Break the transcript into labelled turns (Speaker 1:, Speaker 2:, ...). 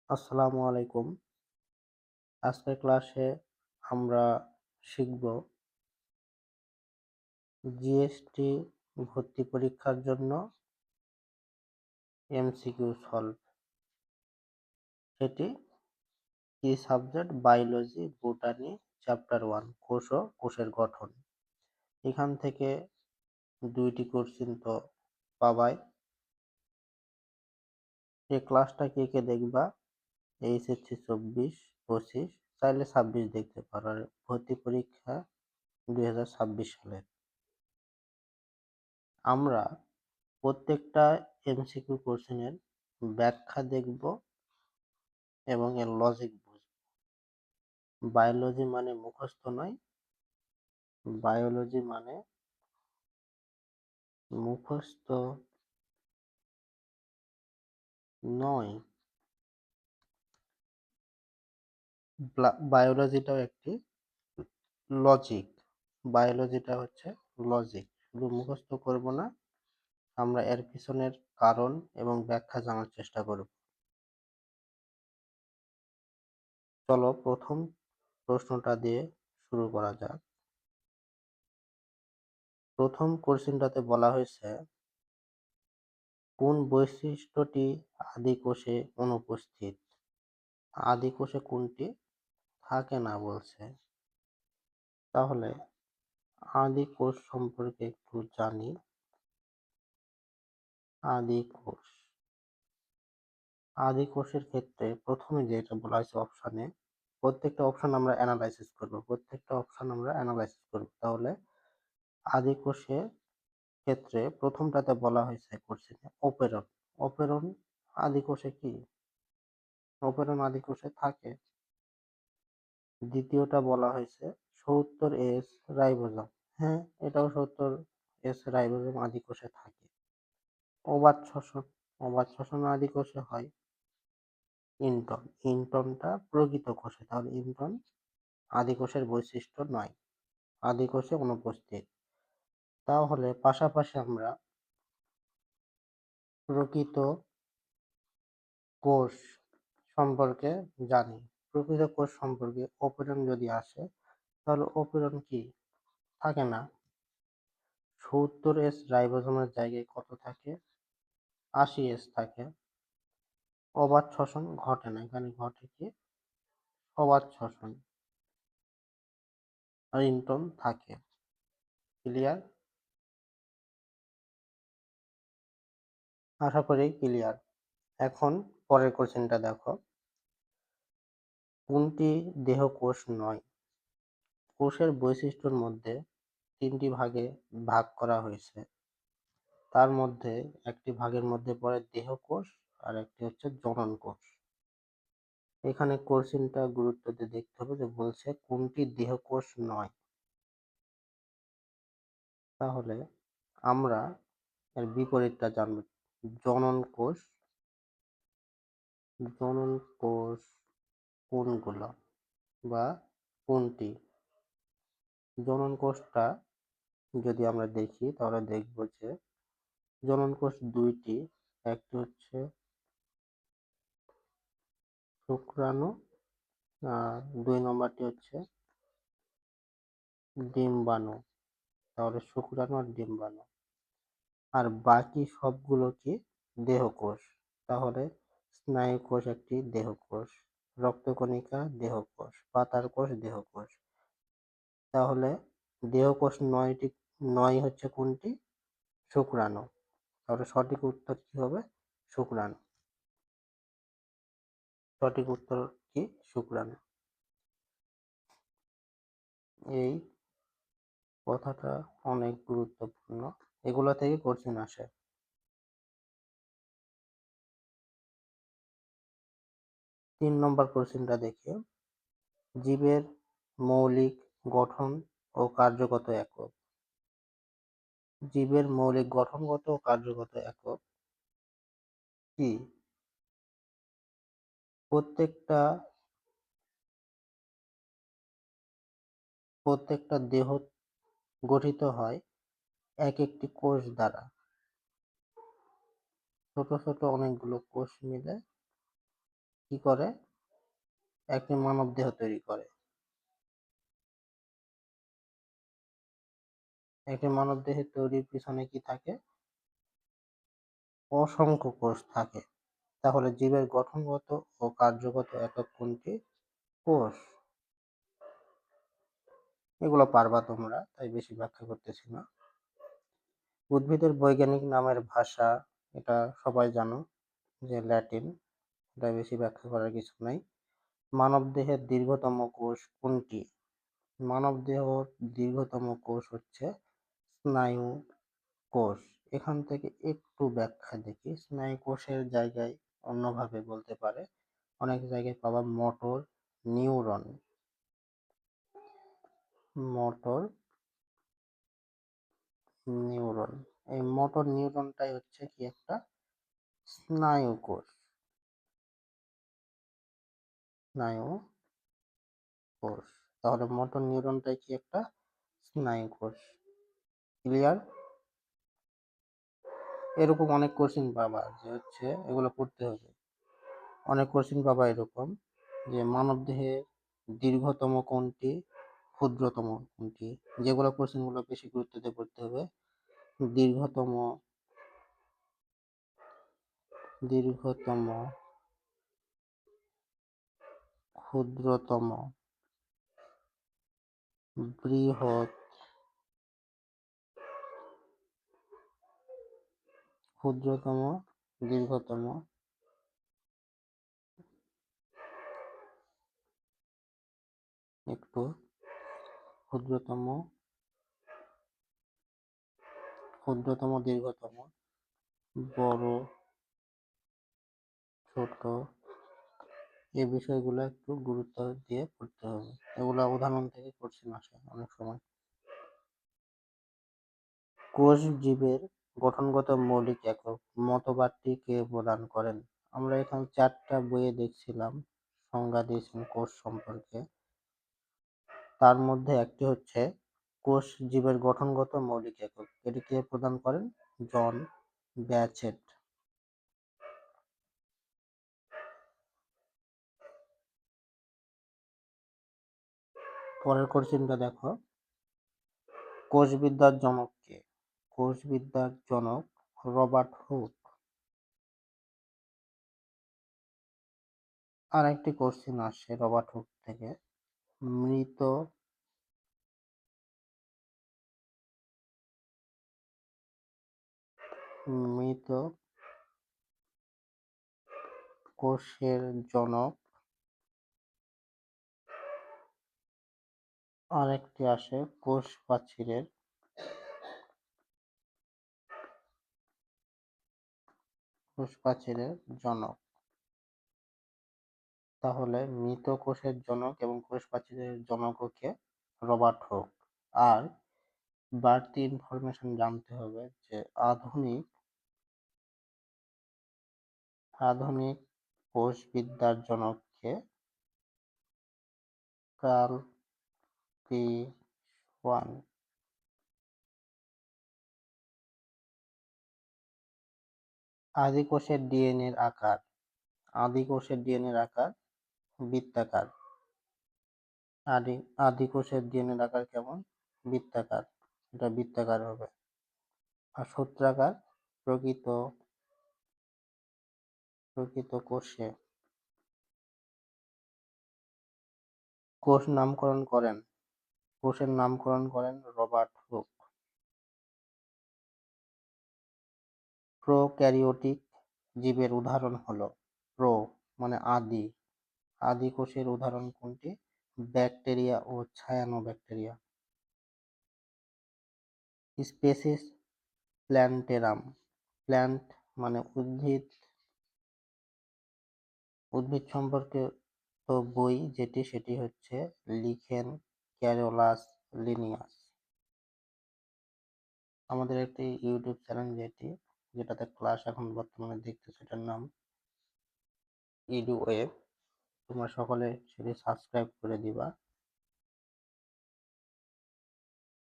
Speaker 1: আসসালামু আলাইকুম। আজকের ক্লাসে আমরা শিখব জিএসটি ভর্তি পরীক্ষার জন্য এমসিকিউ সলভ। সেটি কি সাবজেক্ট? বায়োলজি, বোটানি, চ্যাপ্টার 1 কোষ ও কোষের গঠন। এখান থেকে 2টি কোশ্চেন তো পাবাই। এই ক্লাসটা কে কে দেখবা? এইচএসসি 24-25, চাইলে 26 দেখতে পারো। আর ভর্তি পরীক্ষা 2026 সালের। আমরা প্রত্যেকটা এমসিকিউ কোশ্চেনের ব্যাখ্যা দেখব এবং এর লজিক বুঝব। বায়োলজি মানে মুখস্থ নয়, বায়োলজি মানে মুখস্থ নয়। বায়োলজিটাও একটি লজিক। বায়োলজিটা হচ্ছে লজিক। শুধু মুখস্থ করব না, আমরা এর পিছনের কারণ এবং ব্যাখ্যা জানার চেষ্টা করব। চলো প্রথম প্রশ্নটা দিয়ে শুরু করা যাক। প্রথম কোশ্চেনটাতে বলা হয়েছে, কোন বৈশিষ্ট্যটি আদি কোষে অনুপস্থিত? আদি কোষে কোনটি থাকে না বলছে। তাহলে আদি কোষ সম্পর্কে একটু জানি। আদি কোষ, আদি কোষের ক্ষেত্রে প্রথমে যেটা বলা হয়েছে অপশানে, প্রত্যেকটা অপশন আমরা অ্যানালাইসিস করব। তাহলে আদি কোষের ক্ষেত্রে প্রথমটাতে বলা হয়েছে কোশ্চেনে অপেরণ। অপেরণ আদি কোষে কি? অপেরণ আদি কোষে থাকে। দ্বিতীয়টা বলা হয়েছে 70S রাইবোজোম। হ্যাঁ, এটাও 70S রাইবোজোম আদি কোষে থাকে। অবাত শ্বসন, অবাত শ্বসন আদি কোষে হয়। ইন্টন, ইন্টনটা প্রকৃত কোষে। তাহলে ইন্টন আদি কোষের বৈশিষ্ট্য নয়, আদি কোষে অনুপস্থিত। তাহলে পাশাপাশি আমরা প্রকৃত কোষ সম্পর্কে জানি। প্রকৃত কোষ সম্পর্কে অপেরণ যদি আসে, তাহলে অপেরণ কি? থাকে না। 70S রাইবোজোমের জায়গায় কত থাকে? 80S থাকে। অবাত শ্বসন ঘটে না, এখানে ঘটে কি? অবাত শ্বসন। আর ইন্টন থাকে। ক্লিয়ার? আশা করি ক্লিয়ার। এখন পরের কোশ্চেনটা দেখো, কোনটি দেহকোষ নয়? কোষের বৈশিষ্ট্যের মধ্যে 3টি ভাগে ভাগ করা হয়েছে। তার মধ্যে একটি ভাগের মধ্যে পড়ে দেহকোষ, আর একটি হচ্ছে জনন কোষ। এখানে কোশ্চেনটা গুরুত্ব দিয়ে দেখতে হবে যে বলছে কোনটি দেহকোষ নয়। তাহলে আমরা এর বিপরীতটা জানব। জনন কোষ, জনন কোষ কোনগুলো বা কোনটি? জনন কোষটা যদি আমরা দেখি তাহলে দেখব যে জনন কোষ 2টি। একটি হচ্ছে শুক্রাণু, আর 2 নম্বরটি হচ্ছে ডিম্বাণু। তাহলে শুক্রাণু আর ডিম্বাণু। আর বাকি সবগুলো কি? দেহকোষ। তাহলে স্নায়ুকোষ একটি দেহকোষ, রক্তকণিকা দেহকোষ, পাতার কোষ দেহকোষ। তাহলে দেহকোষ 9 হচ্ছে কোনটি? শুক্রাণু। তাহলে সঠিক উত্তর কি হবে? শুক্রাণু। সঠিক উত্তর কি? শুক্রাণু। এই কথাটা অনেক গুরুত্বপূর্ণ, এগুলো থেকে কোশ্চেন আসে। 3 নম্বর কোশ্চেনটা দেখি, জীবের মৌলিক গঠন ও কার্যগত একক। জীবের মৌলিক গঠনগত ও কার্যগত একক কি? প্রত্যেকটা প্রত্যেকটা দেহ গঠিত হয় এক একটি কোষ দ্বারা। ছোট ছোট অনেকগুলো কোষ মিলে কি করে? একটি মানবদেহ তৈরি করে। একটি মানবদেহের তৈরির পিছনে কি থাকে? অসংখ্য কোষ থাকে। তাহলে জীবের গঠনগত ও কার্যগত একক কোনটি? কোষ। এগুলো পারবা তোমরা, তাই বেশি ব্যাখ্যা করতেছি না। উদ্ভিদের বৈজ্ঞানিক নামের ভাষা, এটা সবাই জানো যে ল্যাটিন, এটা বেশি ব্যাখ্যা করার কিছু নাই। মানবদেহের দীর্ঘতম কোষ কোনটি? মানবদেহের দীর্ঘতম কোষ হচ্ছে স্নায়ু কোষ। এখান থেকে একটু ব্যাখ্যা দেখি। স্নায়ু কোষের জায়গায় অন্যভাবে বলতে পারে, অনেক জায়গায় পাবা মোটর নিউরন। মোটর নিউরন, এই মোটর নিউরনটাই হচ্ছে কি একটা স্নায়ু কোষ। স্নায়ু কোষ, তাহলে মোটর নিউরনটাই কি একটা স্নায়ু কোষ। ক্লিয়ার? এরকম অনেক কোশ্চিন পাবা যে হচ্ছে এগুলো পড়তে হবে। অনেক কোশ্চিন পাবা এরকম যে মানবদেহে দীর্ঘতম কোনটি, ক্ষুদ্রতম কোনটি, যেগুলো কোশ্চিনগুলো বেশি গুরুত্ব দিয়ে পড়তে হবে। দীর্ঘতম, দীর্ঘতম, ক্ষুদ্রতম, বৃহৎ, ক্ষুদ্রতম, দীর্ঘতম, একটু ক্ষুদ্রতম, ক্ষুদ্রতম, দীর্ঘতম, বড়, ছোট, এই বিষয়গুলো একটু গুরুত্ব দিয়ে পড়তে হবে। এগুলো উদাহরণ থেকে কোশ্চেন আসে অনেক সময়। কোষ জীবের গঠনগত মৌলিক একক মতবাদটি কে প্রদান করেন? আমরা এখানে 4টা বইয়ে দেখছিলাম সংজ্ঞা দিয়েছেন কোষ সম্পর্কে। তার মধ্যে একটি হচ্ছে কোষ জীবের গঠনগত মৌলিক একক। এটি কে প্রদান করেন? জন ব্যাচেট। পরের কোশ্চেনটা দেখো, কোষবিদ্যার জনক কে? কোষবিদ্যার জনক রবার্ট হুক। আরেকটি কোশ্চেন আসছে রবার্ট হুক থেকে, মৃত মৃত কোষের জনক। আরেকটি আসে কোষ প্রাচীরের, কোষ প্রাচীরের জনক। তাহলে মৃত কোষের জনক এবং কোষ প্রাচীরের জনক হচ্ছে রবার্ট হুক। আর বাড়তি ইনফরমেশন জানতে হবে যে আধুনিক আধুনিক কোষবিদ্যার জনককে কার্ল পি ওয়ান। আদি কোষের ডিএনএর আকার, আদি কোষের ডিএনএর আকার বৃত্তাকার। আদি আদি কোষের ডিএনএর আকার কেমন? বৃত্তাকার, এটা বৃত্তাকার হবে। আর সূত্রাকার প্রকৃত প্রকৃত কোষে। কোষ নামকরণ করেন, কোষের নামকরণ করেন রবার্ট হুক। প্রোক্যারিওটিক জীবের উদাহরণ হলো, প্রো মানে আদি, আদি কোষের উদাহরণ কোনটি? ব্যাকটেরিয়া ও ছায়ানোব্যাকটেরিয়া। স্পেসিস প্ল্যান্টেরাম, প্ল্যান্ট মানে উদ্ভিদ, উদ্ভিদ সম্পর্কে তো বই যেটি সেটি হচ্ছে লিখেন ক্যারোলাস লিনিয়াস। আমাদের একটি ইউটিউব চ্যানেল যেটাতে ক্লাস এখন বর্তমানে দেখতে, সেটার নাম ইডু ওয়েব। তোমরা সকলে সেটি সাবস্ক্রাইব করে দিবা।